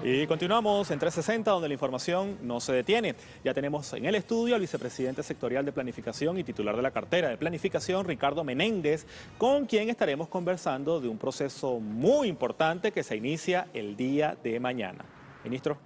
Y continuamos en 360, donde la información no se detiene. Ya tenemos en el estudio al vicepresidente sectorial de Planificación y titular de la cartera de Planificación, Ricardo Menéndez, con quien estaremos conversando de un proceso muy importante que se inicia el día de mañana. Ministro.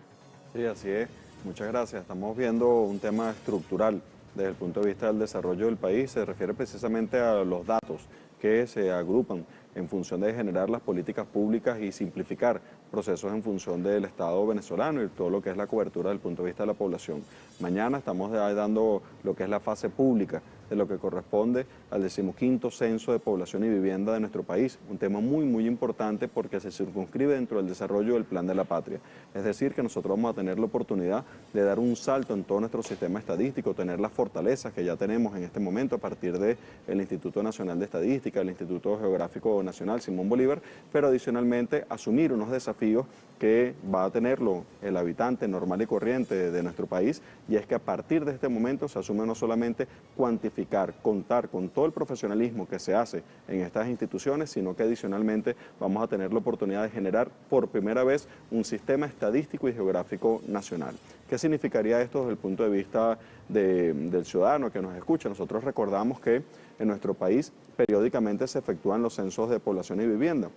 Sí, así es. Muchas gracias. Estamos viendo un tema estructural desde el punto de vista del desarrollo del país. Se refiere precisamente a los datos que se agrupan en función de generar las políticas públicas y simplificar procesos en función del Estado venezolano y todo lo que es la cobertura desde el punto de vista de la población. Mañana estamos dando lo que es la fase pública de lo que corresponde al 15º Censo de Población y Vivienda de nuestro país. Un tema muy importante porque se circunscribe dentro del desarrollo del Plan de la Patria. Es decir, que nosotros vamos a tener la oportunidad de dar un salto en todo nuestro sistema estadístico, tener las fortalezas que ya tenemos en este momento a partir del Instituto Nacional de Estadística, el Instituto Geográfico Nacional Simón Bolívar, pero adicionalmente asumir unos desafíos que va a tenerlo el habitante normal y corriente de nuestro país, y es que a partir de este momento se asume no solamente cuantificar, contar con todo el profesionalismo que se hace en estas instituciones, sino que adicionalmente vamos a tener la oportunidad de generar por primera vez un sistema estadístico y geográfico nacional. ¿Qué significaría esto desde el punto de vista del ciudadano que nos escucha? Nosotros recordamos que en nuestro país periódicamente se efectúan los censos de población y vivienda.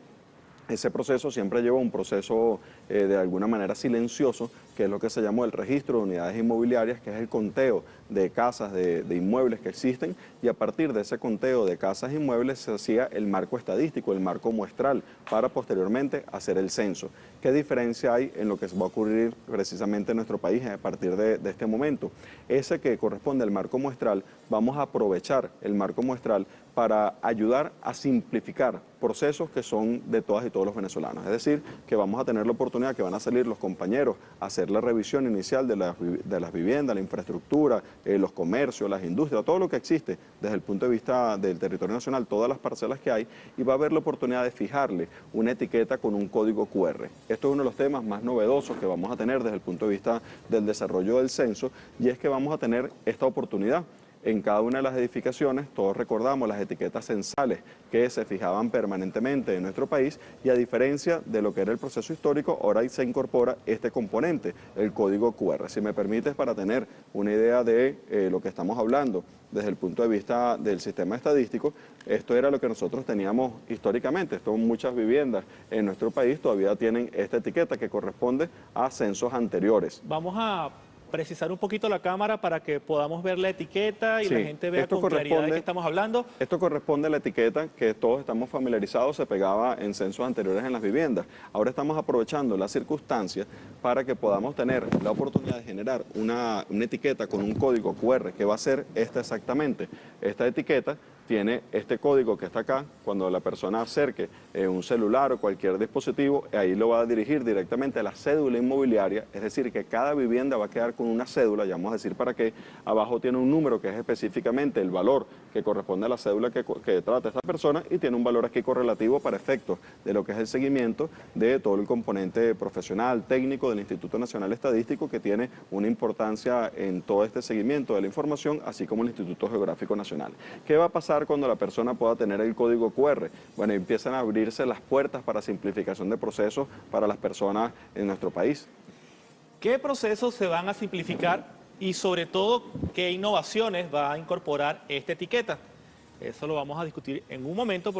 Ese proceso siempre lleva un proceso de alguna manera silencioso, que es lo que se llamó el registro de unidades inmobiliarias, que es el conteo de casas, de inmuebles que existen, y a partir de ese conteo de casas e inmuebles se hacía el marco estadístico, el marco muestral, para posteriormente hacer el censo. ¿Qué diferencia hay en lo que va a ocurrir precisamente en nuestro país a partir de este momento? Ese que corresponde al marco muestral, vamos a aprovechar el marco muestral para ayudar a simplificar procesos que son de todas y todos los venezolanos. Es decir, que vamos a tener la oportunidad que van a salir los compañeros a hacer la revisión inicial de las viviendas, la infraestructura, los comercios, las industrias, todo lo que existe desde el punto de vista del territorio nacional, todas las parcelas que hay, y va a haber la oportunidad de fijarle una etiqueta con un código QR. Esto es uno de los temas más novedosos que vamos a tener desde el punto de vista del desarrollo del censo, y es que vamos a tener esta oportunidad. En cada una de las edificaciones, todos recordamos las etiquetas censales que se fijaban permanentemente en nuestro país, y a diferencia de lo que era el proceso histórico, ahora se incorpora este componente, el código QR. Si me permites, para tener una idea de lo que estamos hablando desde el punto de vista del sistema estadístico, esto era lo que nosotros teníamos históricamente. Muchas viviendas en nuestro país todavía tienen esta etiqueta que corresponde a censos anteriores. Vamos a precisar un poquito la cámara para que podamos ver la etiqueta y sí, la gente vea con claridad de qué estamos hablando. Esto corresponde a la etiqueta que todos estamos familiarizados, se pegaba en censos anteriores en las viviendas. Ahora estamos aprovechando las circunstancias para que podamos tener la oportunidad de generar una etiqueta con un código QR, que va a ser esta exactamente. Esta etiqueta tiene este código que está acá. Cuando la persona acerque un celular o cualquier dispositivo, ahí lo va a dirigir directamente a la cédula inmobiliaria, es decir, que cada vivienda va a quedar con una cédula, ya vamos a decir para qué. Abajo tiene un número que es específicamente el valor que corresponde a la cédula que trata esta persona, y tiene un valor aquí correlativo para efectos de lo que es el seguimiento de todo el componente profesional, técnico del Instituto Nacional Estadístico, que tiene una importancia en todo este seguimiento de la información, así como el Instituto Geográfico Nacional. ¿Qué va a pasar cuando la persona pueda tener el código QR? Bueno, empiezan a abrirse las puertas para simplificación de procesos para las personas en nuestro país. ¿Qué procesos se van a simplificar y sobre todo qué innovaciones va a incorporar esta etiqueta? Eso lo vamos a discutir en un momento.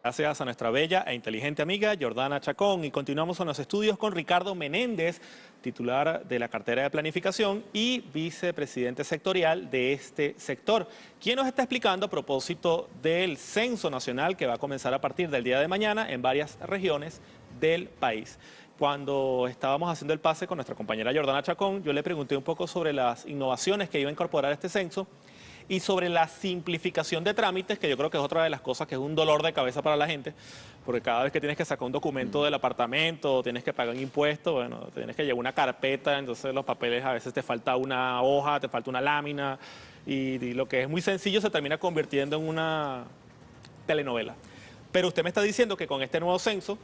Gracias a nuestra bella e inteligente amiga Jordana Chacón, y continuamos en los estudios con Ricardo Menéndez, titular de la cartera de Planificación y vicepresidente sectorial de este sector, quien nos está explicando a propósito del censo nacional que va a comenzar a partir del día de mañana en varias regiones del país. Cuando estábamos haciendo el pase con nuestra compañera Jordana Chacón, yo le pregunté un poco sobre las innovaciones que iba a incorporar este censo y sobre la simplificación de trámites, que yo creo que es otra de las cosas que es un dolor de cabeza para la gente, porque cada vez que tienes que sacar un documento del apartamento, tienes que pagar un impuesto, bueno, tienes que llevar una carpeta, entonces los papeles a veces te falta una hoja, te falta una lámina, y lo que es muy sencillo se termina convirtiendo en una telenovela. Pero usted me está diciendo que con este nuevo censo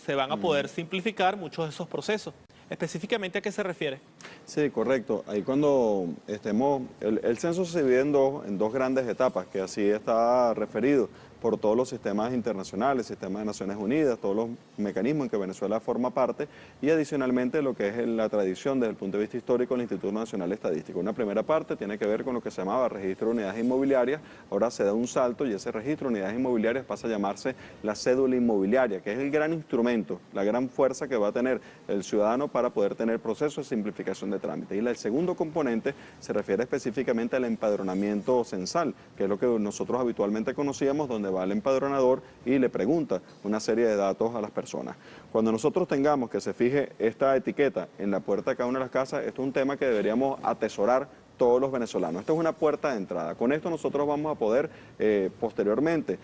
se van a poder simplificar muchos de esos procesos. ¿Específicamente a qué se refiere? Sí, correcto. Ahí cuando estemos, el censo se divide en dos grandes etapas, que así está referido por todos los sistemas internacionales, sistema de Naciones Unidas, todos los mecanismos en que Venezuela forma parte, y adicionalmente lo que es la tradición desde el punto de vista histórico del Instituto Nacional Estadístico. Una primera parte tiene que ver con lo que se llamaba registro de unidades inmobiliarias, ahora se da un salto y ese registro de unidades inmobiliarias pasa a llamarse la cédula inmobiliaria, que es el gran instrumento, la gran fuerza que va a tener el ciudadano para poder tener procesos de simplificación de trámites. Y el segundo componente se refiere específicamente al empadronamiento censal, que es lo que nosotros habitualmente conocíamos, donde va el empadronador y le pregunta una serie de datos a las personas. Cuando nosotros tengamos que se fije esta etiqueta en la puerta de cada una de las casas, esto es un tema que deberíamos atesorar todos los venezolanos. Esta es una puerta de entrada. Con esto nosotros vamos a poder posteriormente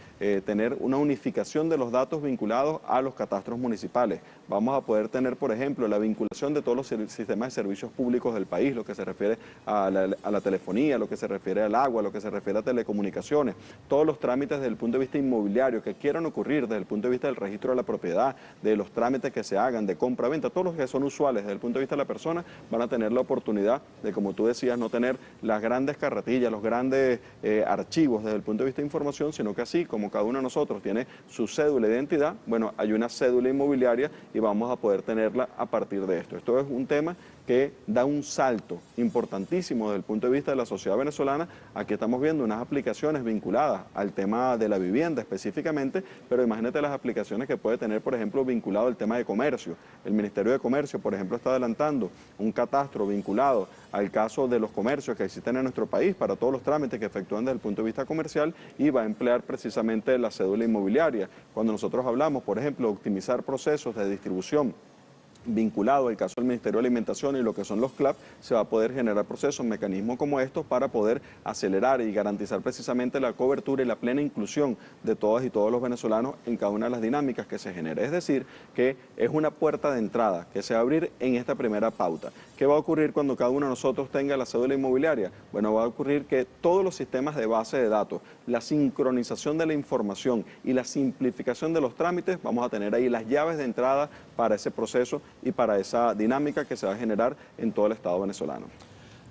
tener una unificación de los datos vinculados a los catastros municipales. Vamos a poder tener, por ejemplo, la vinculación de todos los sistemas de servicios públicos del país, lo que se refiere a la telefonía, lo que se refiere al agua, lo que se refiere a telecomunicaciones, todos los trámites desde el punto de vista inmobiliario que quieran ocurrir desde el punto de vista del registro de la propiedad, de los trámites que se hagan, de compra-venta, todos los que son usuales desde el punto de vista de la persona van a tener la oportunidad de, como tú decías, no tener las grandes carretillas, los grandes archivos desde el punto de vista de información, sino que así como cada uno de nosotros tiene su cédula de identidad, bueno, hay una cédula inmobiliaria y vamos a poder tenerla a partir de esto. Esto es un tema que da un salto importantísimo desde el punto de vista de la sociedad venezolana. Aquí estamos viendo unas aplicaciones vinculadas al tema de la vivienda específicamente, pero imagínate las aplicaciones que puede tener, por ejemplo, vinculado al tema de comercio. El Ministerio de Comercio, por ejemplo, está adelantando un catastro vinculado al caso de los comercios que existen en nuestro país para todos los trámites que efectúan desde el punto de vista comercial y va a emplear precisamente la cédula inmobiliaria. Cuando nosotros hablamos, por ejemplo, de optimizar procesos de distribución vinculado al caso del Ministerio de Alimentación y lo que son los CLAP, se va a poder generar procesos, mecanismos como estos para poder acelerar y garantizar precisamente la cobertura y la plena inclusión de todas y todos los venezolanos en cada una de las dinámicas que se genere. Es decir, que es una puerta de entrada que se va a abrir en esta primera pauta. ¿Qué va a ocurrir cuando cada uno de nosotros tenga la cédula inmobiliaria? Bueno, va a ocurrir que todos los sistemas de base de datos, la sincronización de la información y la simplificación de los trámites, vamos a tener ahí las llaves de entrada para ese proceso y para esa dinámica que se va a generar en todo el Estado venezolano.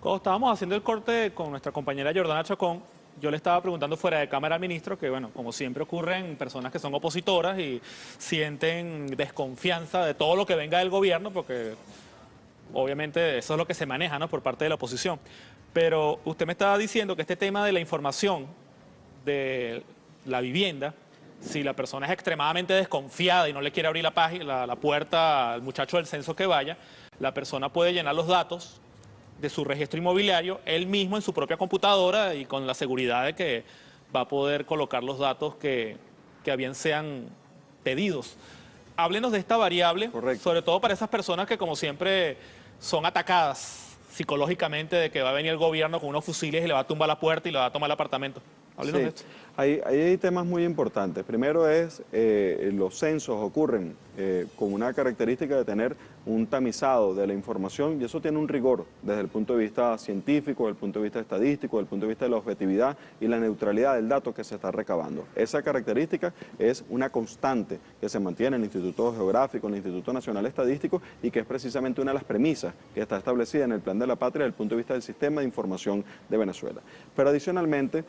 Cuando estábamos haciendo el corte con nuestra compañera Jordana Chacón, yo le estaba preguntando fuera de cámara al ministro que, bueno, como siempre ocurre en personas que son opositoras y sienten desconfianza de todo lo que venga del gobierno, porque obviamente eso es lo que se maneja, ¿no?, por parte de la oposición. Pero usted me estaba diciendo que este tema de la información de la vivienda, si la persona es extremadamente desconfiada y no le quiere abrir la puerta al muchacho del censo que vaya, la persona puede llenar los datos de su registro inmobiliario él mismo en su propia computadora y con la seguridad de que va a poder colocar los datos que a bien sean pedidos. Háblenos de esta variable, Correcto. sobre todo para esas personas que, como siempre, son atacadas psicológicamente de que va a venir el gobierno con unos fusiles y le va a tumbar la puerta y le va a tomar el apartamento. Háblenos de esto. Hay temas muy importantes. Primero es, los censos ocurren con una característica de tener un tamizado de la información y eso tiene un rigor desde el punto de vista científico, desde el punto de vista estadístico, desde el punto de vista de la objetividad y la neutralidad del dato que se está recabando. Esa característica es una constante que se mantiene en el Instituto Geográfico, en el Instituto Nacional Estadístico y que es precisamente una de las premisas que está establecida en el Plan de la Patria desde el punto de vista del sistema de información de Venezuela. Pero adicionalmente,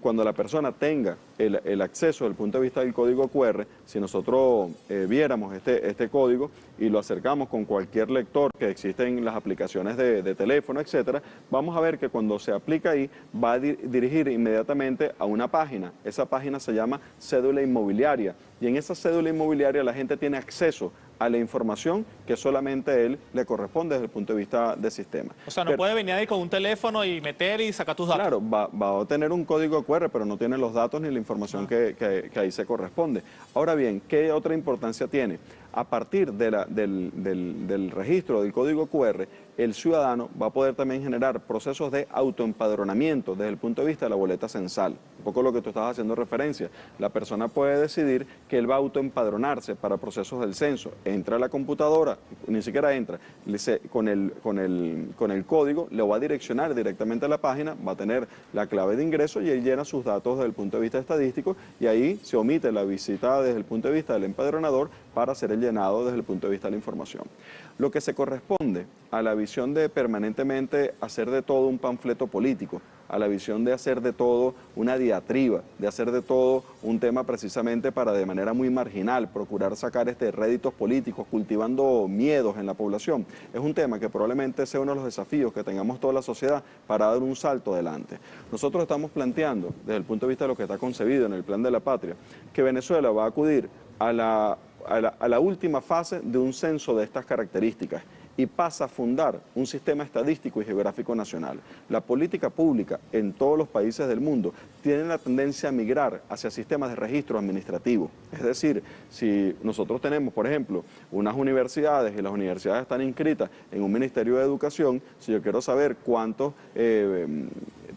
cuando la persona tenga el acceso desde el punto de vista del código QR, si nosotros viéramos este código y lo acercamos con cualquier lector que existe en las aplicaciones de teléfono, etcétera, vamos a ver que cuando se aplica ahí va a dirigir inmediatamente a una página. Esa página se llama cédula inmobiliaria y en esa cédula inmobiliaria la gente tiene acceso a la información que solamente a él le corresponde desde el punto de vista del sistema. O sea, no puede venir ahí con un teléfono y meter y sacar tus datos. Claro, va a tener un código QR, pero no tiene los datos ni la información que ahí se corresponde. Ahora bien, ¿qué otra importancia tiene? A partir del registro del código QR, el ciudadano va a poder también generar procesos de autoempadronamiento desde el punto de vista de la boleta censal. Un poco lo que tú estabas haciendo referencia. La persona puede decidir que él va a autoempadronarse para procesos del censo. Entra a la computadora, ni siquiera entra, con el código le va a direccionar directamente a la página, va a tener la clave de ingreso y él llena sus datos desde el punto de vista estadístico y ahí se omite la visita desde el punto de vista del empadronador para hacer el llenado desde el punto de vista de la información. Lo que se corresponde a la visión de permanentemente hacer de todo un panfleto político, a la visión de hacer de todo una diatriba, de hacer de todo un tema precisamente para de manera muy marginal procurar sacar réditos políticos, cultivando miedos en la población. Es un tema que probablemente sea uno de los desafíos que tengamos toda la sociedad para dar un salto adelante. Nosotros estamos planteando, desde el punto de vista de lo que está concebido en el Plan de la Patria, que Venezuela va a acudir a la última fase de un censo de estas características y pasa a fundar un sistema estadístico y geográfico nacional. La política pública en todos los países del mundo tiene la tendencia a migrar hacia sistemas de registro administrativo. Es decir, si nosotros tenemos, por ejemplo, unas universidades y las universidades están inscritas en un Ministerio de Educación, si yo quiero saber cuántos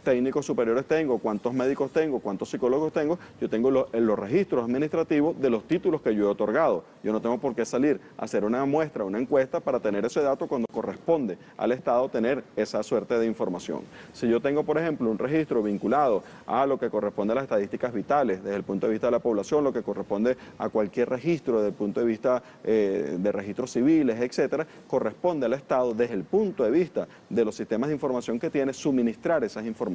técnicos superiores tengo, cuántos médicos tengo, cuántos psicólogos tengo, yo tengo los registros administrativos de los títulos que yo he otorgado. Yo no tengo por qué salir a hacer una muestra, una encuesta para tener ese dato cuando corresponde al Estado tener esa suerte de información. Si yo tengo, por ejemplo, un registro vinculado a lo que corresponde a las estadísticas vitales desde el punto de vista de la población, lo que corresponde a cualquier registro desde el punto de vista de registros civiles, etcétera, corresponde al Estado desde el punto de vista de los sistemas de información que tiene suministrar esas informaciones.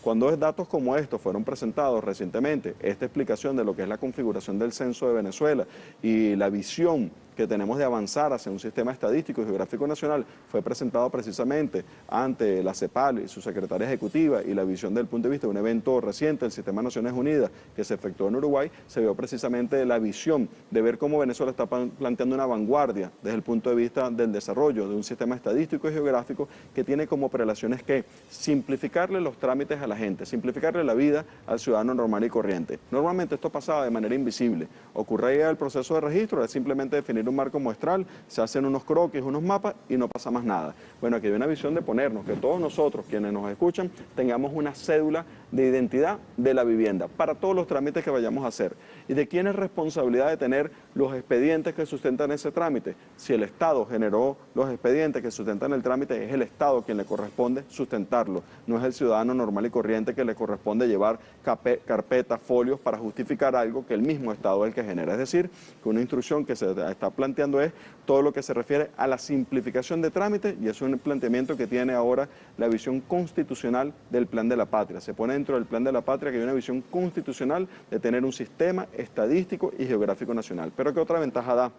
Cuando datos como estos fueron presentados recientemente, esta explicación de lo que es la configuración del censo de Venezuela y la visión que tenemos de avanzar hacia un sistema estadístico y geográfico nacional fue presentado precisamente ante la CEPAL y su secretaria ejecutiva, y la visión del punto de vista de un evento reciente del Sistema de Naciones Unidas que se efectuó en Uruguay, se vio precisamente la visión de ver cómo Venezuela está planteando una vanguardia desde el punto de vista del desarrollo de un sistema estadístico y geográfico que tiene como prelaciones que simplificarle los trámites a la gente, simplificarle la vida al ciudadano normal y corriente. Normalmente esto pasaba de manera invisible, ocurría el proceso de registro, era simplemente definir un marco muestral, se hacen unos croquis, unos mapas y no pasa más nada. Bueno, aquí hay una visión de ponernos, que todos nosotros, quienes nos escuchan, tengamos una cédula de identidad de la vivienda para todos los trámites que vayamos a hacer. ¿Y de quién es responsabilidad de tener los expedientes que sustentan ese trámite? Si el Estado generó los expedientes que sustentan el trámite, es el Estado quien le corresponde sustentarlo, no es el ciudadano normal y corriente que le corresponde llevar carpetas, folios para justificar algo que el mismo Estado es el que genera. Es decir, que una instrucción que se está planteando es todo lo que se refiere a la simplificación de trámites, y es un planteamiento que tiene ahora la visión constitucional del Plan de la Patria. Se pone dentro del Plan de la Patria que hay una visión constitucional de tener un sistema estadístico y geográfico nacional. Pero ¿qué otra ventaja da?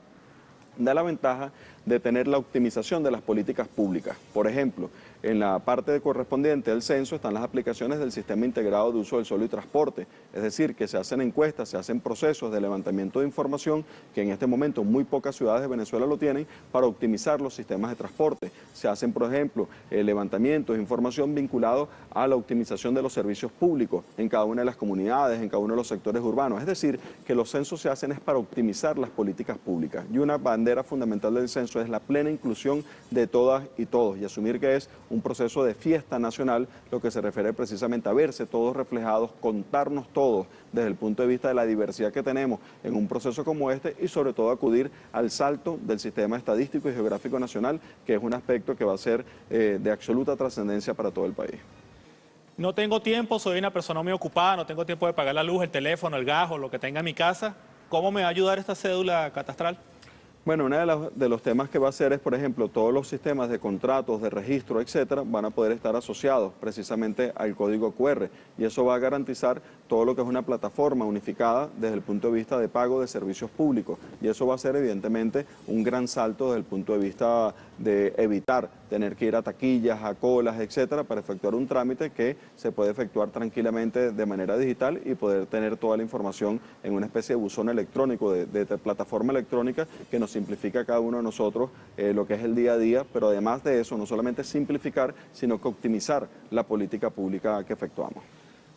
Da la ventaja de tener la optimización de las políticas públicas. Por ejemplo, en la parte correspondiente al censo están las aplicaciones del Sistema Integrado de Uso del Suelo y Transporte, es decir, que se hacen encuestas, se hacen procesos de levantamiento de información, que en este momento muy pocas ciudades de Venezuela lo tienen, para optimizar los sistemas de transporte. Se hacen, por ejemplo, levantamientos de información vinculados a la optimización de los servicios públicos en cada una de las comunidades, en cada uno de los sectores urbanos. Es decir, que los censos se hacen es para optimizar las políticas públicas. Y una bandera fundamental del censo es la plena inclusión de todas y todos, y asumir que es un proceso de fiesta nacional, lo que se refiere precisamente a verse todos reflejados, contarnos todos desde el punto de vista de la diversidad que tenemos en un proceso como este, y sobre todo acudir al salto del sistema estadístico y geográfico nacional, que es un aspecto que va a ser de absoluta trascendencia para todo el país. No tengo tiempo, soy una persona muy ocupada, no tengo tiempo de pagar la luz, el teléfono, el gas o lo que tenga en mi casa. ¿Cómo me va a ayudar esta cédula catastral? Bueno, uno de los temas que va a hacer es, por ejemplo, todos los sistemas de contratos, de registro, etcétera, van a poder estar asociados precisamente al código QR, y eso va a garantizar todo lo que es una plataforma unificada desde el punto de vista de pago de servicios públicos, y eso va a ser evidentemente un gran salto desde el punto de vista de evitar tener que ir a taquillas, a colas, etcétera, para efectuar un trámite que se puede efectuar tranquilamente de manera digital y poder tener toda la información en una especie de buzón electrónico, de plataforma electrónica que nos simplifica a cada uno de nosotros lo que es el día a día, pero además de eso, no solamente simplificar, sino que optimizar la política pública que efectuamos.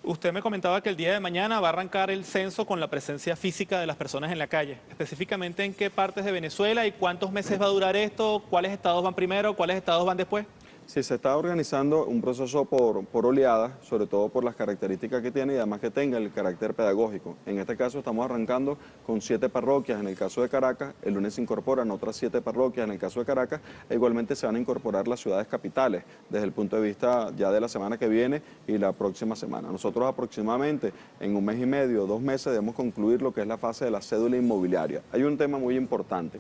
Usted me comentaba que el día de mañana va a arrancar el censo con la presencia física de las personas en la calle. Específicamente, ¿en qué partes de Venezuela y cuántos meses va a durar esto? ¿Cuáles estados van primero? ¿Cuáles estados van después? Sí, se está organizando un proceso por oleadas, sobre todo por las características que tiene y además que tenga el carácter pedagógico. En este caso estamos arrancando con 7 parroquias en el caso de Caracas, el lunes se incorporan otras 7 parroquias en el caso de Caracas, e igualmente se van a incorporar las ciudades capitales desde el punto de vista ya de la semana que viene y la próxima semana. Nosotros aproximadamente en 1 mes y medio, 2 meses debemos concluir lo que es la fase de la cédula inmobiliaria. Hay un tema muy importante,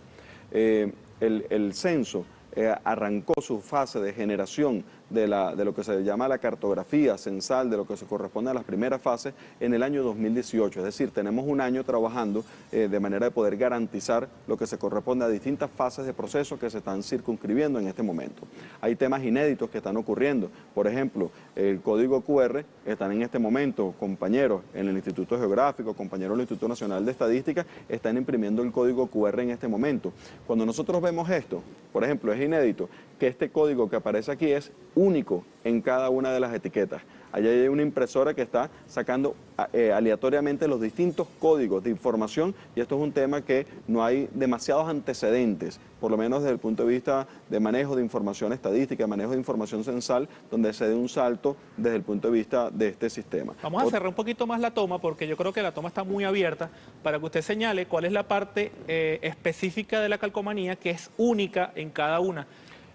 el censo arrancó su fase de generación de lo que se llama la cartografía censal, de lo que se corresponde a las primeras fases en el año 2018. Es decir, tenemos un año trabajando de manera de poder garantizar lo que se corresponde a distintas fases de proceso que se están circunscribiendo en este momento. Hay temas inéditos que están ocurriendo. Por ejemplo, el código QR, están en este momento compañeros en el Instituto Geográfico, compañeros del Instituto Nacional de Estadística, están imprimiendo el código QR en este momento. Cuando nosotros vemos esto, por ejemplo, es inédito que este código que aparece aquí es único en cada una de las etiquetas. Allí hay una impresora que está sacando aleatoriamente los distintos códigos de información y esto es un tema que no hay demasiados antecedentes, por lo menos desde el punto de vista de manejo de información estadística, manejo de información censal, donde se dé un salto desde el punto de vista de este sistema. Vamos a cerrar un poquito más la toma porque yo creo que la toma está muy abierta para que usted señale cuál es la parte específica de la calcomanía que es única en cada una.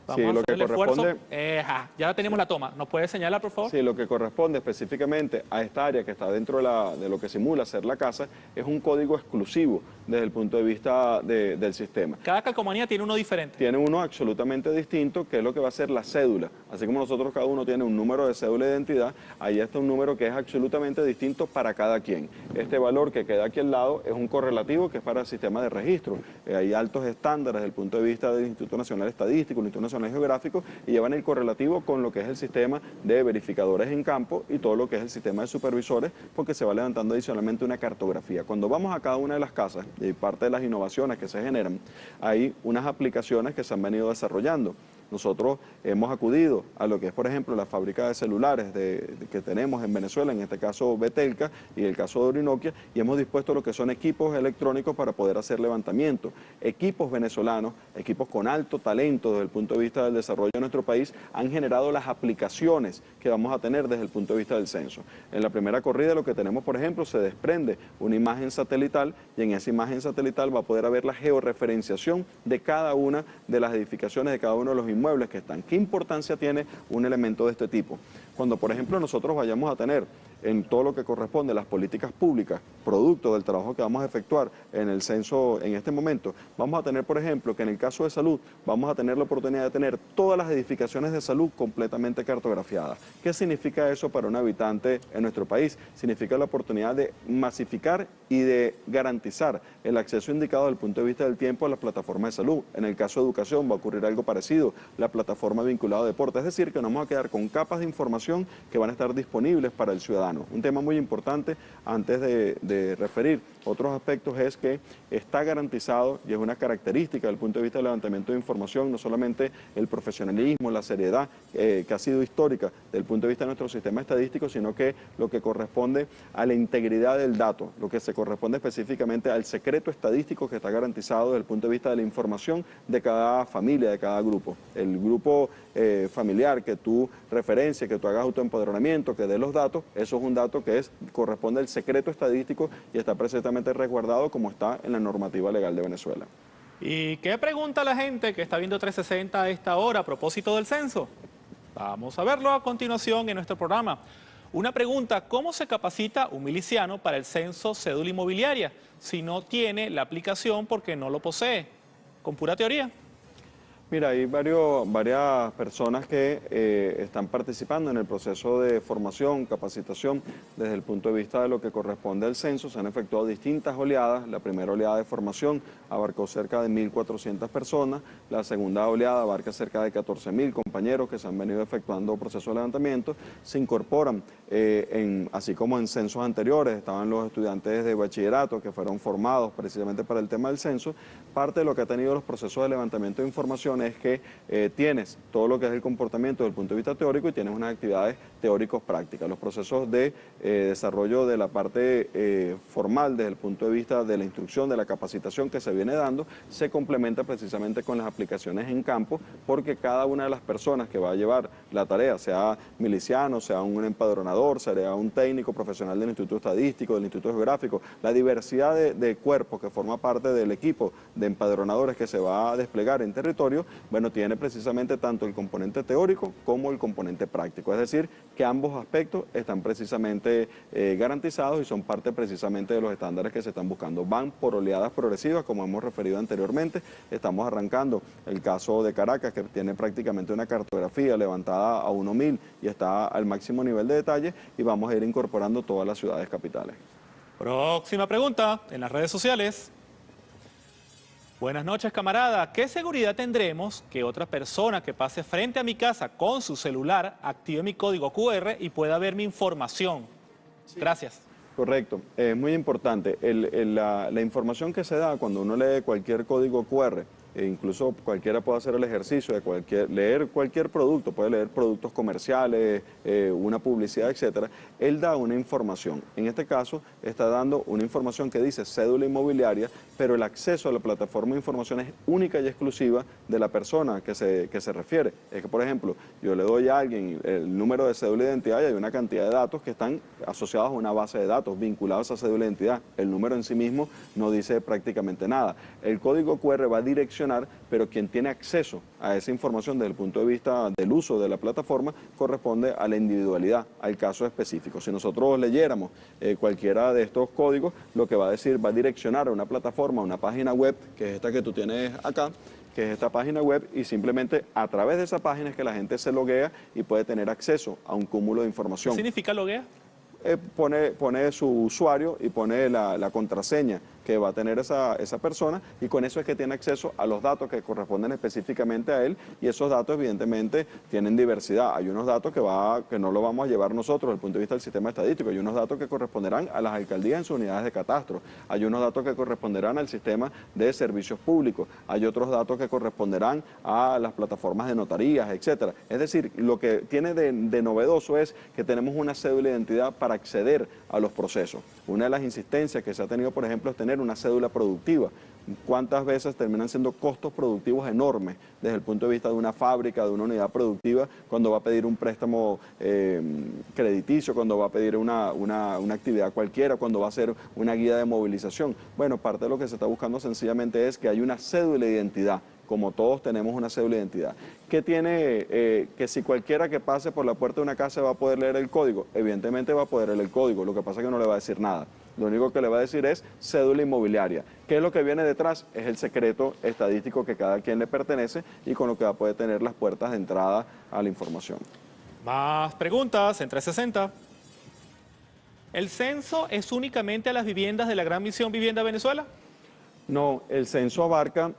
Vamos a hacer el esfuerzo. Ya tenemos la toma. ¿Nos puede señalar, por favor? Sí, lo que corresponde específicamente a esta área que está dentro de lo que simula ser la casa es un código exclusivo desde el punto de vista del sistema. Cada calcomanía tiene uno diferente. Tiene uno absolutamente distinto, que es lo que va a ser la cédula. Así como nosotros cada uno tiene un número de cédula de identidad, ahí está un número que es absolutamente distinto para cada quien. Este valor que queda aquí al lado es un correlativo que es para el sistema de registro. Hay altos estándares desde el punto de vista del Instituto Nacional Estadístico, el Instituto Nacional Geográfico, y llevan el correlativo con lo que es el sistema de verificadores en campo y todo lo que es el sistema de supervisores, porque se va levantando adicionalmente una cartografía. Cuando vamos a cada una de las casas, y parte de las innovaciones que se generan, hay unas aplicaciones que se han venido desarrollando. Nosotros hemos acudido a lo que es, por ejemplo, la fábrica de celulares que tenemos en Venezuela, en este caso Betelca y el caso de Orinoquia, y hemos dispuesto lo que son equipos electrónicos para poder hacer levantamiento. Equipos venezolanos, equipos con alto talento desde el punto de vista del desarrollo de nuestro país, han generado las aplicaciones que vamos a tener desde el punto de vista del censo. En la primera corrida lo que tenemos, por ejemplo, se desprende una imagen satelital y en esa imagen satelital va a poder haber la georreferenciación de cada una de las edificaciones, de cada uno de los inmuebles que están. ¿Qué importancia tiene un elemento de este tipo? Cuando, por ejemplo, nosotros vayamos a tener en todo lo que corresponde a las políticas públicas, producto del trabajo que vamos a efectuar en el censo en este momento, vamos a tener, por ejemplo, que en el caso de salud, vamos a tener la oportunidad de tener todas las edificaciones de salud completamente cartografiadas. ¿Qué significa eso para un habitante en nuestro país? Significa la oportunidad de masificar y de garantizar el acceso indicado desde el punto de vista del tiempo a las plataformas de salud. En el caso de educación va a ocurrir algo parecido, la plataforma vinculada a deporte, es decir, que nos vamos a quedar con capas de información que van a estar disponibles para el ciudadano. Un tema muy importante antes de referir otros aspectos es que está garantizado y es una característica desde el punto de vista del levantamiento de información, no solamente el profesionalismo, la seriedad que ha sido histórica desde el punto de vista de nuestro sistema estadístico, sino que lo que corresponde a la integridad del dato, lo que se corresponde específicamente al secreto estadístico que está garantizado desde el punto de vista de la información de cada familia, de cada grupo. El grupo familiar que tú referencias, que tú hagas autoempadronamiento, que dé los datos, eso es un dato que corresponde al secreto estadístico y está perfectamente resguardado como está en la normativa legal de Venezuela. ¿Y qué pregunta la gente que está viendo 360 a esta hora a propósito del censo? Vamos a verlo a continuación en nuestro programa. Una pregunta: ¿cómo se capacita un miliciano para el censo cédula inmobiliaria si no tiene la aplicación porque no lo posee? ¿Con pura teoría? Mira, hay varias personas que están participando en el proceso de formación, capacitación, desde el punto de vista de lo que corresponde al censo. Se han efectuado distintas oleadas. La primera oleada de formación abarcó cerca de 1.400 personas. La segunda oleada abarca cerca de 14.000 compañeros que se han venido efectuando procesos de levantamiento. Se incorporan, así como en censos anteriores, estaban los estudiantes de bachillerato que fueron formados precisamente para el tema del censo. Parte de lo que ha tenido los procesos de levantamiento de información es que tienes todo lo que es el comportamiento desde el punto de vista teórico y tienes unas actividades teóricos prácticas. Los procesos de desarrollo de la parte formal desde el punto de vista de la instrucción, de la capacitación que se viene dando, se complementa precisamente con las aplicaciones en campo, porque cada una de las personas que va a llevar la tarea, sea miliciano, sea un empadronador, administrador, será un técnico profesional del Instituto Estadístico, del Instituto Geográfico, la diversidad de cuerpos que forma parte del equipo de empadronadores que se va a desplegar en territorio, bueno, tiene precisamente tanto el componente teórico como el componente práctico, es decir, que ambos aspectos están precisamente garantizados y son parte precisamente de los estándares que se están buscando. Van por oleadas progresivas, como hemos referido anteriormente, estamos arrancando el caso de Caracas, que tiene prácticamente una cartografía levantada a 1000 y está al máximo nivel de detalle, y vamos a ir incorporando todas las ciudades capitales. Próxima pregunta en las redes sociales. Buenas noches, camarada. ¿Qué seguridad tendremos que otra persona que pase frente a mi casa con su celular active mi código QR y pueda ver mi información? Gracias. Correcto, es muy importante. La información que se da cuando uno lee cualquier código QR, e incluso cualquiera puede hacer el ejercicio de leer cualquier producto, puede leer productos comerciales, una publicidad, etcétera. Él da una información. En este caso, está dando una información que dice cédula inmobiliaria, pero el acceso a la plataforma de información es única y exclusiva de la persona que se refiere. Es que, por ejemplo, yo le doy a alguien el número de cédula de identidad y hay una cantidad de datos que están asociados a una base de datos vinculados a cédula de identidad. El número en sí mismo no dice prácticamente nada. El código QR va a direccionar, pero quien tiene acceso a esa información desde el punto de vista del uso de la plataforma corresponde a la individualidad, al caso específico. Si nosotros leyéramos cualquiera de estos códigos, lo que va a decir, va a direccionar a una plataforma, a una página web, que es esta que tú tienes acá, que es esta página web, y simplemente a través de esa página es que la gente se loguea y puede tener acceso a un cúmulo de información. ¿Qué significa loguea? Pone su usuario y pone la contraseña que va a tener esa persona, y con eso es que tiene acceso a los datos que corresponden específicamente a él, y esos datos evidentemente tienen diversidad. Hay unos datos que no lo vamos a llevar nosotros desde el punto de vista del sistema estadístico, hay unos datos que corresponderán a las alcaldías en sus unidades de catastro, hay unos datos que corresponderán al sistema de servicios públicos, hay otros datos que corresponderán a las plataformas de notarías, etcétera. Es decir, lo que tiene de novedoso es que tenemos una cédula de identidad para acceder a los procesos. Una de las insistencias que se ha tenido, por ejemplo, es tener una cédula productiva. ¿Cuántas veces terminan siendo costos productivos enormes desde el punto de vista de una fábrica, de una unidad productiva, cuando va a pedir un préstamo crediticio, cuando va a pedir una actividad cualquiera, cuando va a hacer una guía de movilización? Bueno, parte de lo que se está buscando sencillamente es que hay una cédula de identidad, como todos tenemos una cédula de identidad. ¿Qué tiene que si cualquiera que pase por la puerta de una casa va a poder leer el código? Evidentemente va a poder leer el código, lo que pasa es que no le va a decir nada. Lo único que le va a decir es cédula inmobiliaria. ¿Qué es lo que viene detrás? Es el secreto estadístico que cada quien le pertenece y con lo que va a poder tener las puertas de entrada a la información. Más preguntas en 360. ¿El censo es únicamente a las viviendas de la Gran Misión Vivienda Venezuela? No, el censo abarca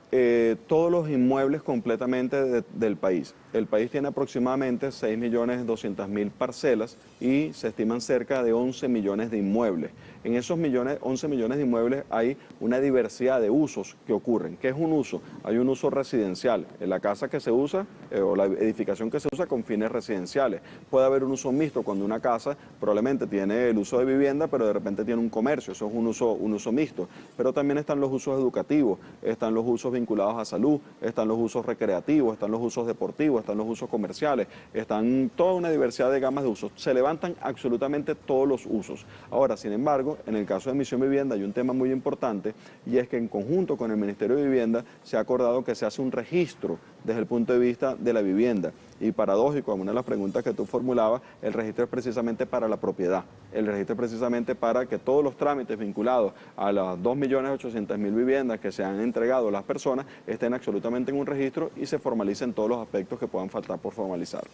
todos los inmuebles completamente del país. El país tiene aproximadamente 6.200.000 parcelas y se estiman cerca de 11 millones de inmuebles. En esos 11 millones de inmuebles hay una diversidad de usos que ocurren. ¿Qué es un uso? Hay un uso residencial, en la casa que se usa o la edificación que se usa con fines residenciales. Puede haber un uso mixto cuando una casa probablemente tiene el uso de vivienda, pero de repente tiene un comercio, eso es un uso mixto. Pero también están los usos educativos, están los usos vinculados a salud, están los usos recreativos, están los usos deportivos, están los usos comerciales, están toda una diversidad de gamas de usos. Se levantan absolutamente todos los usos. Ahora, sin embargo, en el caso de Misión Vivienda hay un tema muy importante, y es que en conjunto con el Ministerio de Vivienda se ha acordado que se hace un registro desde el punto de vista de la vivienda. Y paradójico, una de las preguntas que tú formulabas, el registro es precisamente para la propiedad. El registro es precisamente para que todos los trámites vinculados a las 2.800.000 viviendas que se han entregado a las personas estén absolutamente en un registro y se formalicen todos los aspectos que puedan faltar por formalizar.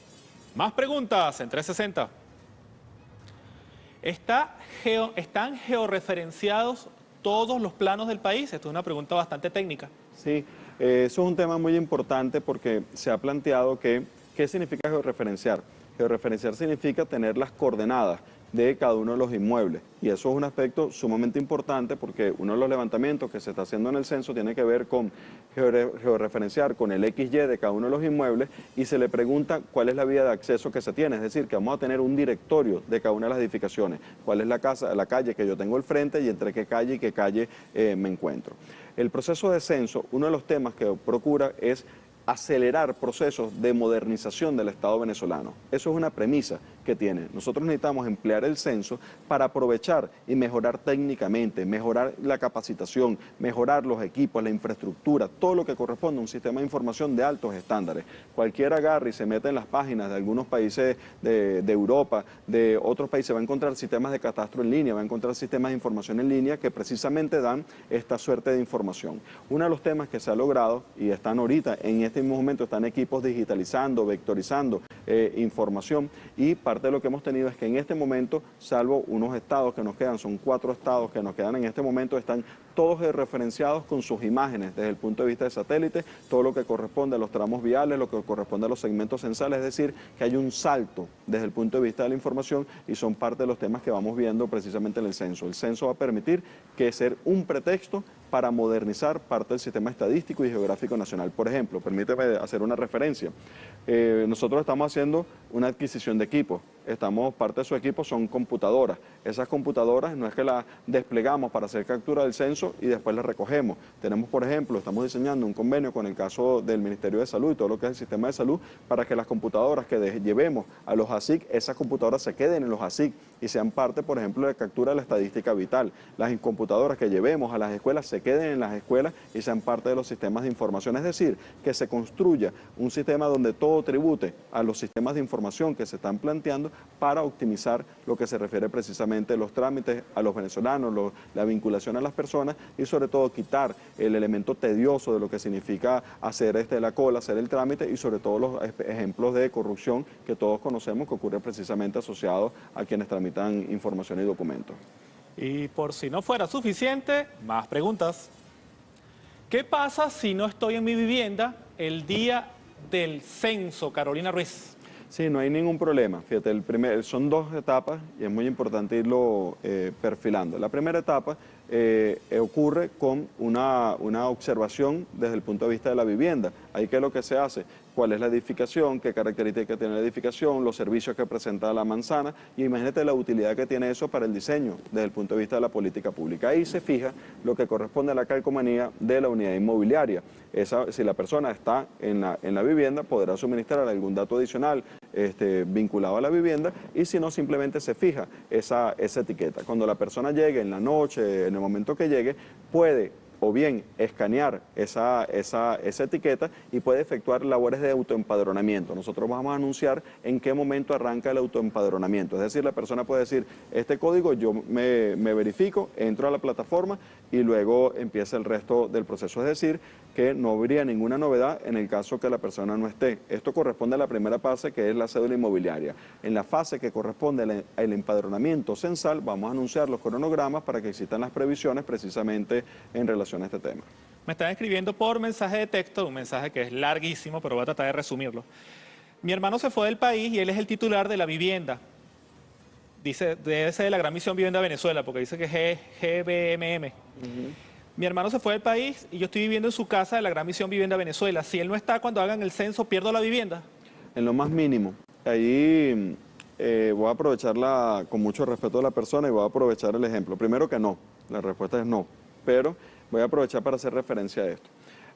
Más preguntas en 360. ¿Están georreferenciados todos los planos del país? Esto es una pregunta bastante técnica. Sí, eso es un tema muy importante porque se ha planteado que, ¿qué significa georreferenciar? Georreferenciar significa tener las coordenadas de cada uno de los inmuebles, y eso es un aspecto sumamente importante porque uno de los levantamientos que se está haciendo en el censo tiene que ver con georreferenciar con el XY de cada uno de los inmuebles, y se le pregunta cuál es la vía de acceso que se tiene, es decir, que vamos a tener un directorio de cada una de las edificaciones, cuál es la calle que yo tengo al frente y entre qué calle y qué calle me encuentro. El proceso de censo, uno de los temas que procura es acelerar procesos de modernización del Estado venezolano. Eso es una premisa que tiene. Nosotros necesitamos emplear el censo para aprovechar y mejorar técnicamente, mejorar la capacitación, mejorar los equipos, la infraestructura, todo lo que corresponde a un sistema de información de altos estándares. Cualquiera agarre y se mete en las páginas de algunos países de Europa, de otros países, va a encontrar sistemas de catastro en línea, va a encontrar sistemas de información en línea que precisamente dan esta suerte de información. Uno de los temas que se ha logrado y están ahorita, en este mismo momento, están equipos digitalizando, vectorizando información, y parte de lo que hemos tenido es que en este momento, salvo unos estados que nos quedan, son 4 estados que nos quedan en este momento, están todos referenciados con sus imágenes desde el punto de vista de satélite, todo lo que corresponde a los tramos viales, lo que corresponde a los segmentos censales, es decir, que hay un salto desde el punto de vista de la información, y son parte de los temas que vamos viendo precisamente en el censo. El censo va a permitir que ser un pretexto para modernizar parte del sistema estadístico y geográfico nacional. Por ejemplo, permíteme hacer una referencia. Nosotros estamos haciendo una adquisición de equipos. Parte de su equipo son computadoras. Esas computadoras no es que las desplegamos para hacer captura del censo y después las recogemos. Tenemos, por ejemplo, estamos diseñando un convenio con el caso del Ministerio de Salud y todo lo que es el sistema de salud, para que las computadoras que llevemos a los ASIC, esas computadoras se queden en los ASIC y sean parte, por ejemplo, de captura de la estadística vital. Las computadoras que llevemos a las escuelas se queden en las escuelas y sean parte de los sistemas de información. Es decir, que se construya un sistema donde todo tribute a los sistemas de información que se están planteando para optimizar lo que se refiere precisamente a los trámites a los venezolanos, la vinculación a las personas, y sobre todo quitar el elemento tedioso de lo que significa hacer la cola, hacer el trámite, y sobre todo los ejemplos de corrupción que todos conocemos que ocurren precisamente asociados a quienes tramitan información y documentos. Y por si no fuera suficiente, más preguntas. ¿Qué pasa si no estoy en mi vivienda el día del censo, Carolina Ruiz? Sí, no hay ningún problema. Fíjate, son 2 etapas y es muy importante irlo perfilando. La primera etapa ocurre con una observación desde el punto de vista de la vivienda. Ahí, ¿qué es lo que se hace? ¿Cuál es la edificación? ¿Qué características tiene la edificación? Los servicios que presenta la manzana. Y imagínate la utilidad que tiene eso para el diseño desde el punto de vista de la política pública. Ahí se fija lo que corresponde a la calcomanía de la unidad inmobiliaria. Si la persona está en la vivienda, podrá suministrar algún dato adicional vinculado a la vivienda, y si no, simplemente se fija esa etiqueta. Cuando la persona llegue en la noche, en el momento que llegue, puede o bien escanear esa etiqueta y puede efectuar labores de autoempadronamiento. Nosotros vamos a anunciar en qué momento arranca el autoempadronamiento. Es decir, la persona puede decir, este código yo me verifico, entro a la plataforma y luego empieza el resto del proceso. Es decir, que no habría ninguna novedad en el caso que la persona no esté. Esto corresponde a la primera fase, que es la cédula inmobiliaria. En la fase que corresponde al empadronamiento censal, vamos a anunciar los cronogramas para que existan las previsiones precisamente en relación a este tema. Me están escribiendo por mensaje de texto, un mensaje que es larguísimo, pero voy a tratar de resumirlo. Mi hermano se fue del país y él es el titular de la vivienda. Dice, debe ser de la Gran Misión Vivienda Venezuela, porque dice que es GBMM. Mi hermano se fue del país y yo estoy viviendo en su casa de la Gran Misión Vivienda Venezuela. Si él no está cuando hagan el censo, ¿pierdo la vivienda? En lo más mínimo. Ahí voy a aprovecharla con mucho respeto a la persona y voy a aprovechar el ejemplo. Primero que no, la respuesta es no, pero voy a aprovechar para hacer referencia a esto.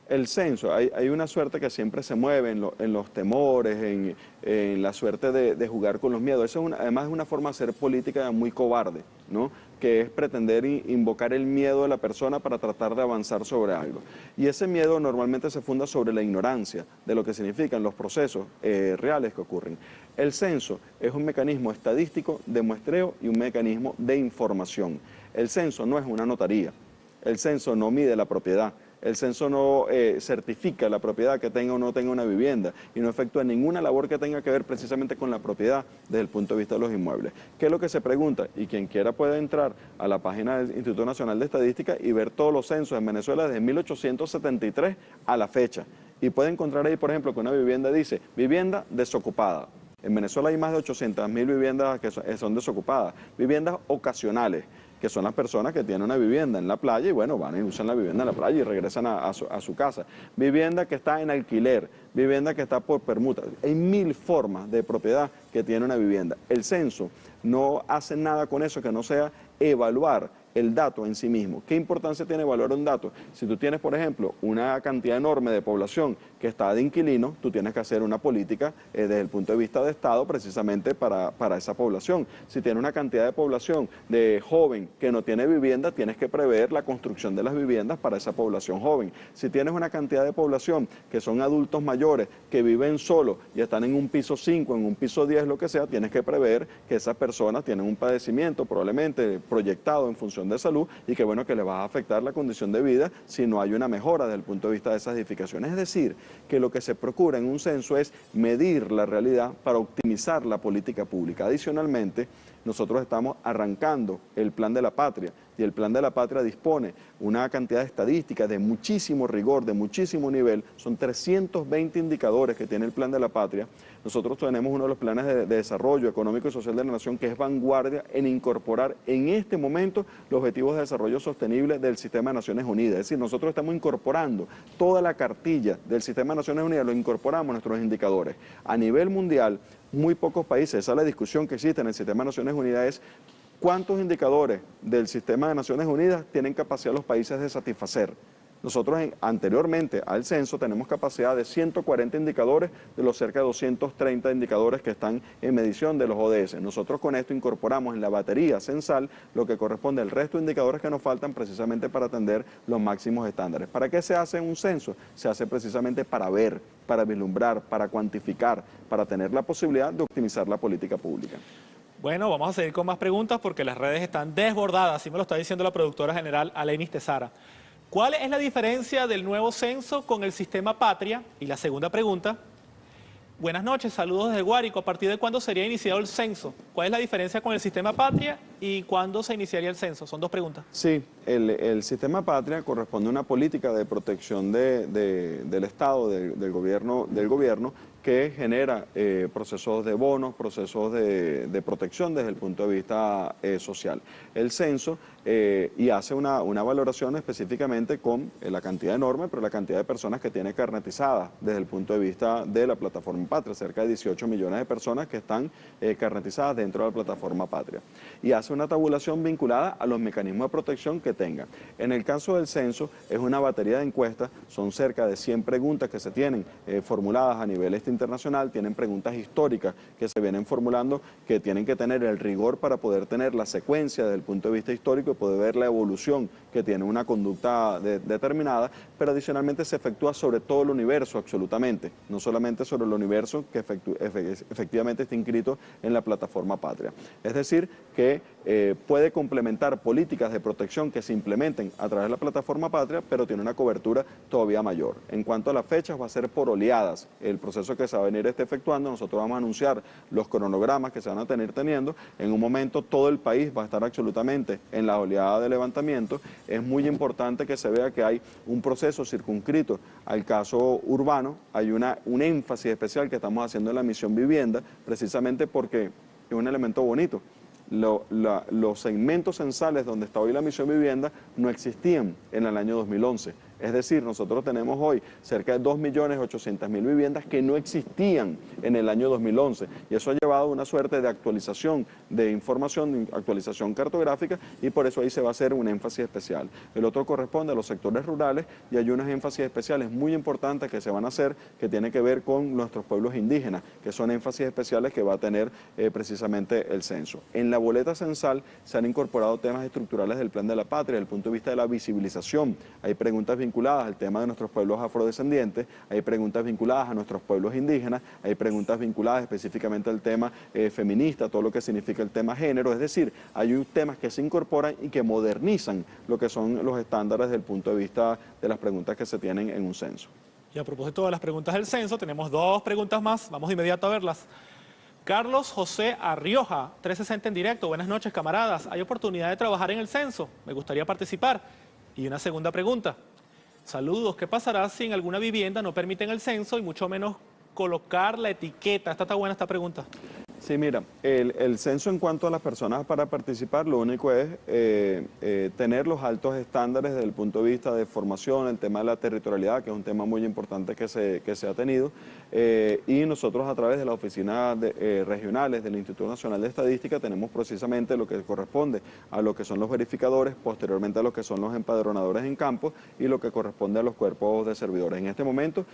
El censo, hay una suerte que siempre se mueve en los temores, en la suerte de jugar con los miedos. Eso además es una forma de hacer política muy cobarde, ¿no? Que es pretender invocar el miedo de la persona para tratar de avanzar sobre algo. Y ese miedo normalmente se funda sobre la ignorancia de lo que significan los procesos reales que ocurren. El censo es un mecanismo estadístico de muestreo y un mecanismo de información. El censo no es una notaría, el censo no mide la propiedad. El censo no certifica la propiedad que tenga o no tenga una vivienda y no efectúa ninguna labor que tenga que ver precisamente con la propiedad desde el punto de vista de los inmuebles. ¿Qué es lo que se pregunta? Y quien quiera puede entrar a la página del Instituto Nacional de Estadística y ver todos los censos en Venezuela desde 1873 a la fecha. Y puede encontrar ahí, por ejemplo, que una vivienda dice, vivienda desocupada. En Venezuela hay más de 800.000 viviendas que son desocupadas, viviendas ocasionales, que son las personas que tienen una vivienda en la playa y bueno, van y usan la vivienda en la playa y regresan a su casa. Vivienda que está en alquiler, vivienda que está por permuta. Hay 1000 formas de propiedad que tiene una vivienda. El censo no hace nada con eso que no sea evaluar el dato en sí mismo. ¿Qué importancia tiene evaluar un dato? Si tú tienes, por ejemplo, una cantidad enorme de población que está de inquilino, tú tienes que hacer una política desde el punto de vista de Estado precisamente para esa población. Si tienes una cantidad de población de joven que no tiene vivienda, tienes que prever la construcción de las viviendas para esa población joven. Si tienes una cantidad de población que son adultos mayores, que viven solos y están en un piso 5, en un piso 10, lo que sea, tienes que prever que esas personas tienen un padecimiento probablemente proyectado en función de salud y que bueno, que les va a afectar la condición de vida si no hay una mejora desde el punto de vista de esas edificaciones. Es decir, que lo que se procura en un censo es medir la realidad para optimizar la política pública. Adicionalmente, nosotros estamos arrancando el Plan de la Patria y el Plan de la Patria dispone una cantidad de estadísticas de muchísimo rigor, de muchísimo nivel. Son 320 indicadores que tiene el Plan de la Patria. Nosotros tenemos uno de los planes de desarrollo económico y social de la nación que es vanguardia en incorporar en este momento los objetivos de desarrollo sostenible del Sistema de Naciones Unidas. Es decir, nosotros estamos incorporando toda la cartilla del Sistema de Naciones Unidas, lo incorporamos a nuestros indicadores. A nivel mundial, muy pocos países, esa es la discusión que existe en el Sistema de Naciones Unidas, es cuántos indicadores del Sistema de Naciones Unidas tienen capacidad los países de satisfacer. Nosotros anteriormente al censo tenemos capacidad de 140 indicadores de los cerca de 230 indicadores que están en medición de los ODS. Nosotros con esto incorporamos en la batería censal lo que corresponde al resto de indicadores que nos faltan precisamente para atender los máximos estándares. ¿Para qué se hace un censo? Se hace precisamente para ver, para vislumbrar, para cuantificar, para tener la posibilidad de optimizar la política pública. Bueno, vamos a seguir con más preguntas porque las redes están desbordadas, así me lo está diciendo la productora general Alenis Tesara. ¿Cuál es la diferencia del nuevo censo con el sistema Patria? Y la segunda pregunta, buenas noches, saludos desde Guárico. ¿A partir de cuándo sería iniciado el censo? ¿Cuál es la diferencia con el sistema Patria y cuándo se iniciaría el censo? Son dos preguntas. Sí, el sistema Patria corresponde a una política de protección del Estado, del gobierno, que genera procesos de bonos, procesos de protección desde el punto de vista social. El censo y hace una valoración específicamente con la cantidad enorme, pero la cantidad de personas que tiene carnetizadas desde el punto de vista de la plataforma Patria, cerca de 18 millones de personas que están carnetizadas dentro de la plataforma Patria. Y hace una tabulación vinculada a los mecanismos de protección que tenga. En el caso del censo es una batería de encuestas, son cerca de 100 preguntas que se tienen formuladas a nivel internacional, tienen preguntas históricas que se vienen formulando, que tienen que tener el rigor para poder tener la secuencia desde el punto de vista histórico y poder ver la evolución que tiene una conducta determinada, pero adicionalmente se efectúa sobre todo el universo absolutamente, no solamente sobre el universo que efectivamente está inscrito en la plataforma Patria. Es decir, que puede complementar políticas de protección que se implementen a través de la plataforma Patria, pero tiene una cobertura todavía mayor. En cuanto a las fechas, va a ser por oleadas el proceso que se va a venir efectuando. Nosotros vamos a anunciar los cronogramas que se van a tener teniendo. En un momento todo el país va a estar absolutamente en la oleada de levantamiento. Es muy importante que se vea que hay un proceso circunscrito al caso urbano. Hay un énfasis especial que estamos haciendo en la misión vivienda, precisamente porque es un elemento bonito. Los segmentos censales donde está hoy la misión vivienda no existían en el año 2011. Es decir, nosotros tenemos hoy cerca de 2.800.000 viviendas que no existían en el año 2011 y eso ha llevado a una suerte de actualización de información, de actualización cartográfica y por eso ahí se va a hacer un énfasis especial. El otro corresponde a los sectores rurales y hay unos énfasis especiales muy importantes que se van a hacer que tienen que ver con nuestros pueblos indígenas, que son énfasis especiales que va a tener precisamente el censo. En la boleta censal se han incorporado temas estructurales del Plan de la Patria desde el punto de vista de la visibilización. Hay preguntas vinculadas al tema de nuestros pueblos afrodescendientes, hay preguntas vinculadas a nuestros pueblos indígenas, hay preguntas vinculadas específicamente al tema feminista, todo lo que significa el tema género, es decir, hay temas que se incorporan y que modernizan lo que son los estándares desde el punto de vista de las preguntas que se tienen en un censo. Y a propósito de las preguntas del censo, tenemos dos preguntas más, vamos de inmediato a verlas. Carlos José Arrioja, 360 en directo. Buenas noches, camaradas. ¿Hay oportunidad de trabajar en el censo? Me gustaría participar. Y una segunda pregunta. Saludos. ¿Qué pasará si en alguna vivienda no permiten el censo y mucho menos colocar la etiqueta? Esta está buena esta pregunta. Sí, mira, el censo en cuanto a las personas para participar, lo único es tener los altos estándares desde el punto de vista de formación, el tema de la territorialidad, que es un tema muy importante que se ha tenido, y nosotros a través de las oficinas regionales del Instituto Nacional de Estadística tenemos precisamente lo que corresponde a lo que son los verificadores, posteriormente a lo que son los empadronadores en campo y lo que corresponde a los cuerpos de servidores. En este momento,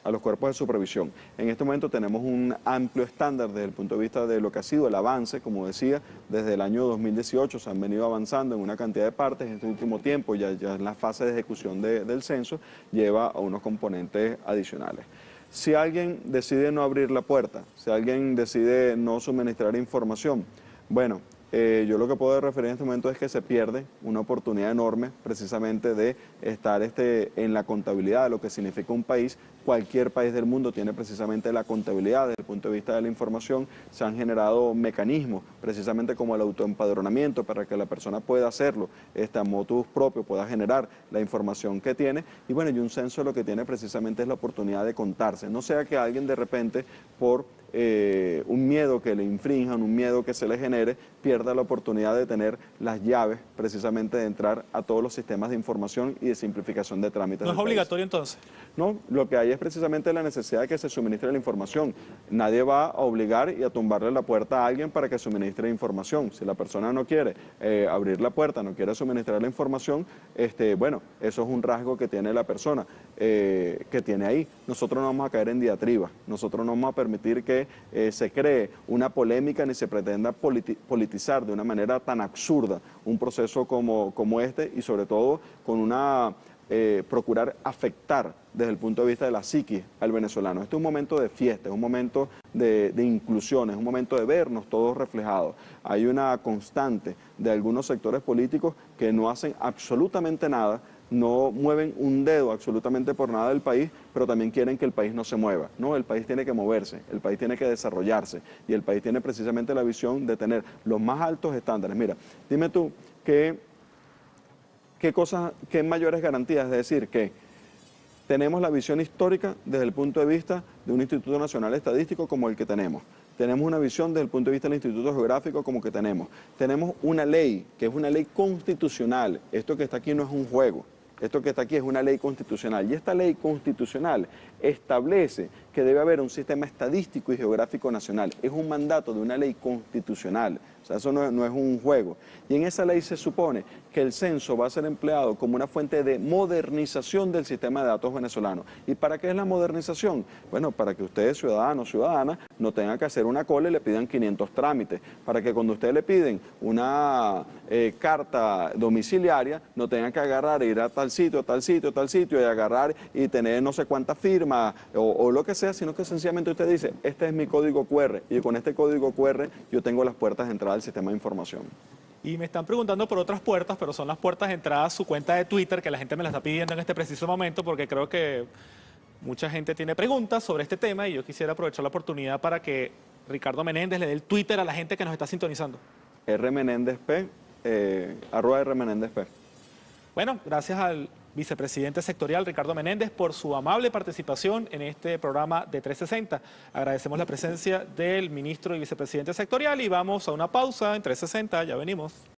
a los cuerpos de supervisión. En este momento tenemos un amplio estándar desde el punto de vista de lo que ha sido el avance, como decía, desde el año 2018 se han venido avanzando en una cantidad de partes, en este último tiempo ya en la fase de ejecución del censo lleva a unos componentes adicionales. Si alguien decide no abrir la puerta, si alguien decide no suministrar información, bueno, yo lo que puedo referir en este momento es que se pierde una oportunidad enorme precisamente de estar en la contabilidad de lo que significa un país. Cualquier país del mundo tiene precisamente la contabilidad desde el punto de vista de la información. Se han generado mecanismos precisamente como el autoempadronamiento para que la persona pueda hacerlo a motus propio, pueda generar la información que tiene. Y bueno, y un censo lo que tiene precisamente es la oportunidad de contarse. No sea que alguien de repente por un miedo que le infrinjan, un miedo que se le genere, pierda la oportunidad de tener las llaves precisamente de entrar a todos los sistemas de información y de simplificación de trámites. ¿No es obligatorio entonces? No, lo que hay es precisamente la necesidad de que se suministre la información. Nadie va a obligar y a tumbarle la puerta a alguien para que suministre información. Si la persona no quiere abrir la puerta, no quiere suministrar la información, bueno, eso es un rasgo que tiene la persona, que tiene ahí. Nosotros no vamos a caer en diatriba, nosotros no vamos a permitir que se cree una polémica ni se pretenda politizar de una manera tan absurda un proceso como este y sobre todo con procurar afectar desde el punto de vista de la psiquis al venezolano. Este es un momento de fiesta, es un momento de inclusión, es un momento de vernos todos reflejados. Hay una constante de algunos sectores políticos que no hacen absolutamente nada, no mueven un dedo absolutamente por nada del país, pero también quieren que el país no se mueva. No, el país tiene que moverse, el país tiene que desarrollarse y el país tiene precisamente la visión de tener los más altos estándares. Mira, dime tú, ¿qué mayores garantías? Es decir, que tenemos la visión histórica desde el punto de vista de un Instituto Nacional Estadístico como el que tenemos. Tenemos una visión desde el punto de vista del Instituto Geográfico como que tenemos. Tenemos una ley, que es una ley constitucional. Esto que está aquí no es un juego. Esto que está aquí es una ley constitucional. Y esta ley constitucional establece que debe haber un sistema estadístico y geográfico nacional. Es un mandato de una ley constitucional. O sea, eso no es un juego. Y en esa ley se supone que el censo va a ser empleado como una fuente de modernización del sistema de datos venezolano. ¿Y para qué es la modernización? Bueno, para que ustedes, ciudadanos, ciudadanas, no tengan que hacer una cola y le pidan 500 trámites. Para que cuando ustedes le piden una carta domiciliaria, no tengan que agarrar e ir a tal sitio, tal sitio, tal sitio, y agarrar y tener no sé cuántas firmas o lo que sea, sino que sencillamente usted dice, este es mi código QR, y con este código QR yo tengo las puertas de entrada al sistema de información. Y me están preguntando por otras puertas, pero son las puertas de entrada a su cuenta de Twitter, que la gente me la está pidiendo en este preciso momento, porque creo que mucha gente tiene preguntas sobre este tema y yo quisiera aprovechar la oportunidad para que Ricardo Menéndez le dé el Twitter a la gente que nos está sintonizando. rmenéndezp, @rmenéndezp. Bueno, gracias al vicepresidente sectorial Ricardo Menéndez por su amable participación en este programa de 360. Agradecemos la presencia del ministro y vicepresidente sectorial y vamos a una pausa en 360, ya venimos.